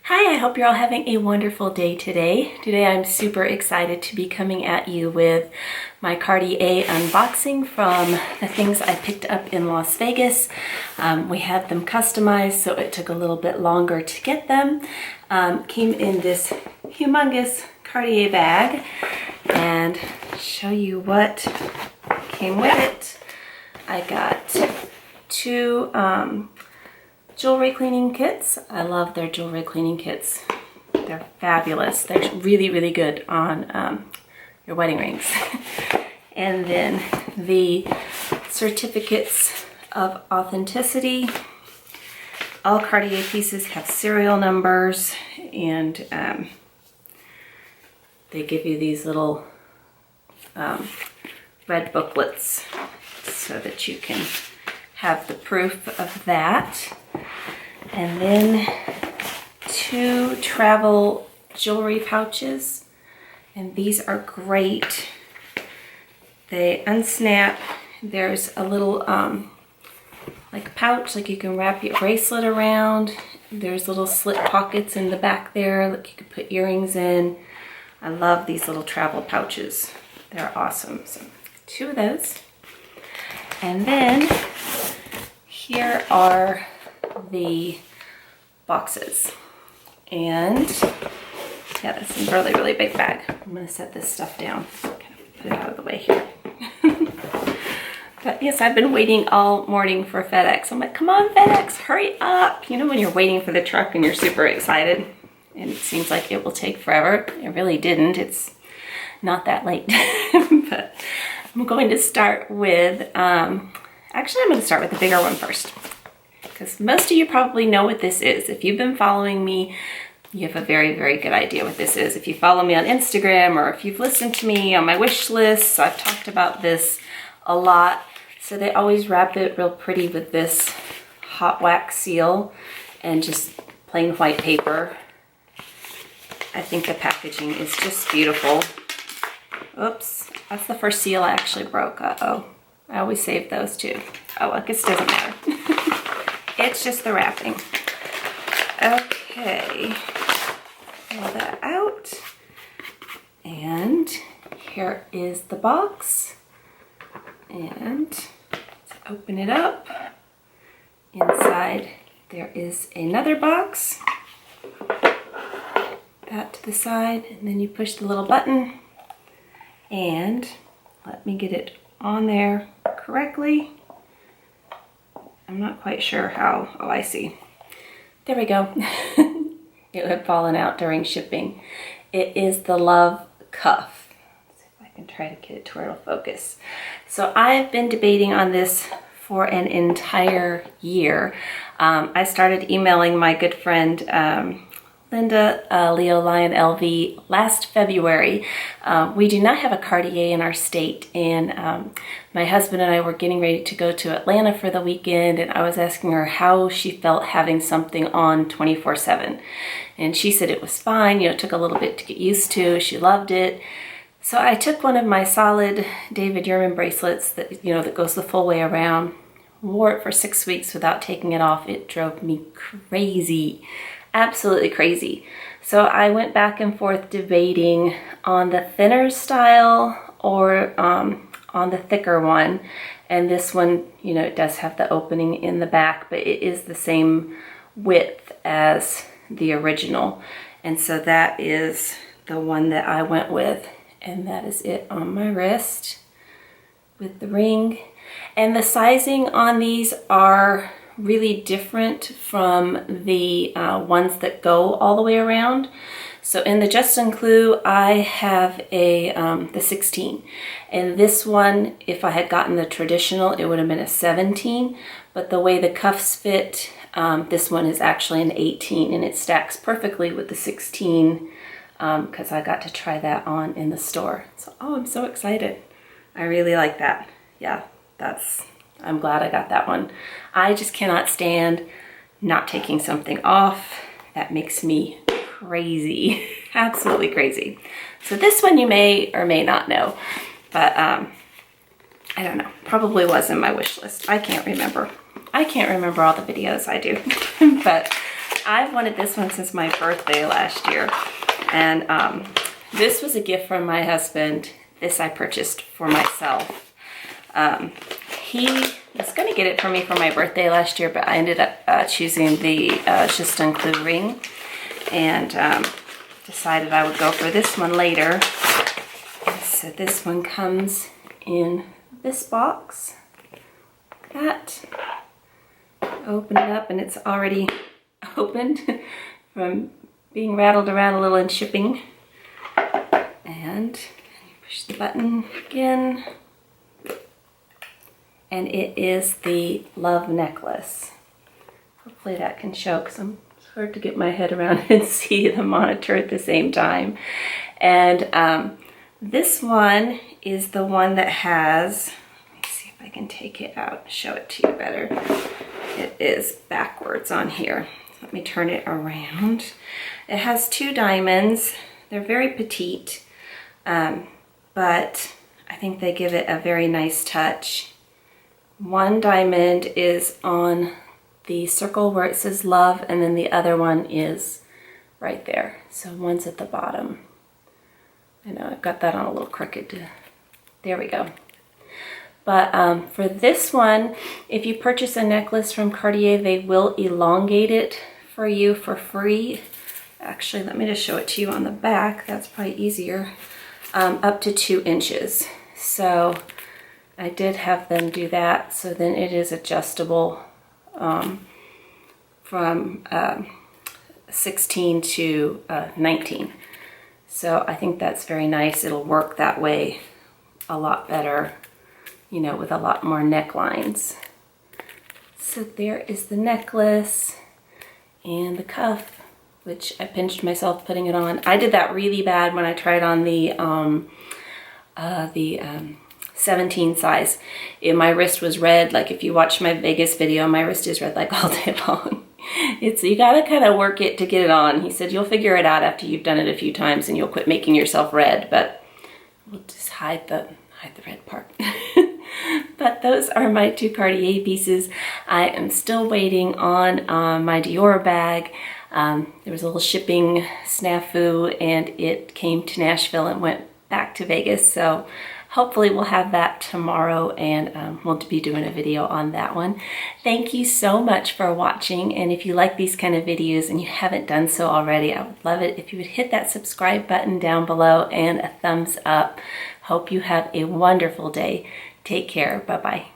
Hi, I hope you're all having a wonderful day today. Today I'm super excited to be coming at you with my Cartier unboxing from the things I picked up in Las Vegas. We had them customized, so it took a little bit longer to get them. Came in this humongous Cartier bag, and show you what came with it. I got two jewelry cleaning kits. I love their jewelry cleaning kits. They're fabulous. They're really, really good on your wedding rings. And then the certificates of authenticity. All Cartier pieces have serial numbers, and they give you these little red booklets so that you can have the proof of that. And then two travel jewelry pouches, and these are great. They unsnap. There's a little like pouch, like you can wrap your bracelet around. There's little slit pockets in the back there that you can put earrings in. I love these little travel pouches. They're awesome. So two of those. And then here are the boxes, and yeah, that's a really, really big bag. I'm gonna set this stuff down, kind of put it out of the way here. But yes, I've been waiting all morning for FedEx. I'm like, come on FedEx, hurry up. You know when you're waiting for the truck and you're super excited and it seems like it will take forever? It really didn't. It's not that late. But I'm going to start with, actually I'm going to start with the bigger one first, because most of you probably know what this is. If you've been following me, you have a very, very good idea what this is. If you follow me on Instagram, or if you've listened to me on my wish lists, I've talked about this a lot. So they always wrap it real pretty with this hot wax seal and just plain white paper. I think the packaging is just beautiful. Oops, that's the first seal I actually broke. Uh-oh, I always save those too. Oh, I guess it doesn't matter. It's just the wrapping. Okay, pull that out. And here is the box. And let's open it up. Inside there is another box. That to the side, and then you push the little button. And let me get it on there correctly. I'm not quite sure how. Oh, I see. There we go. It had fallen out during shipping. It is the Love Cuff. Let's see if I can try to get it to where it'll focus. So I've been debating on this for an entire year. I started emailing my good friend Linda, Leo Lion LV, last February. We do not have a Cartier in our state, and my husband and I were getting ready to go to Atlanta for the weekend, and I was asking her how she felt having something on 24/7. And she said it was fine, it took a little bit to get used to, she loved it. So I took one of my solid David Yurman bracelets that, that goes the full way around, wore it for 6 weeks without taking it off. It drove me crazy. Absolutely crazy. So I went back and forth debating on the thinner style or on the thicker one. And this one, it does have the opening in the back, but it is the same width as the original. And so that is the one that I went with. And that is it on my wrist with the ring. And the sizing on these are really different from the ones that go all the way around. So in the Justin Clue, I have the 16, and this one, if I had gotten the traditional, it would have been a 17, but the way the cuffs fit, this one is actually an 18, and it stacks perfectly with the 16 because I got to try that on in the store. So, I'm so excited. I really like that. Yeah, I'm glad I got that one. I just cannot stand not taking something off. That makes me crazy, absolutely crazy. So this one you may or may not know, but I don't know, probably was in my wish list. I can't remember. I can't remember all the videos I do, but I've wanted this one since my birthday last year. And this was a gift from my husband. This I purchased for myself. He was going to get it for me for my birthday last year, but I ended up choosing the Justin Clue ring, and decided I would go for this one later. And so this one comes in this box. Like that. Open it up, and it's already opened from being rattled around a little in shipping. And you push the button again. And it is the love necklace. Hopefully that can show, because it's hard to get my head around and see the monitor at the same time. And this one is the one that has, let me see if I can take it out and show it to you better. It is backwards on here. Let me turn it around. It has 2 diamonds. They're very petite, but I think they give it a very nice touch. One diamond is on the circle where it says love, and then the other one is right there. So one's at the bottom. I know I've got that on a little crooked. There we go. But for this one, if you purchase a necklace from Cartier, they will elongate it for you for free. Actually, let me just show it to you on the back. That's probably easier. Up to 2 inches. So I did have them do that. So then it is adjustable from 16 to 19. So I think that's very nice. It'll work that way a lot better, you know, with a lot more necklines. So there is the necklace and the cuff, which I pinched myself putting it on. I did that really bad when I tried on the 17 size. My wrist was red. Like if you watch my Vegas video, my wrist is red like all day long. You gotta kind of work it to get it on. He said you'll figure it out after you've done it a few times and you'll quit making yourself red, but we'll just hide the red part. But those are my 2 Cartier pieces. I am still waiting on my Dior bag. There was a little shipping snafu, and it came to Nashville and went back to Vegas. So hopefully we'll have that tomorrow, and we'll be doing a video on that one. Thank you so much for watching. And if you like these kind of videos and you haven't done so already, I would love it if you would hit that subscribe button down below and a thumbs up. Hope you have a wonderful day. Take care. Bye-bye.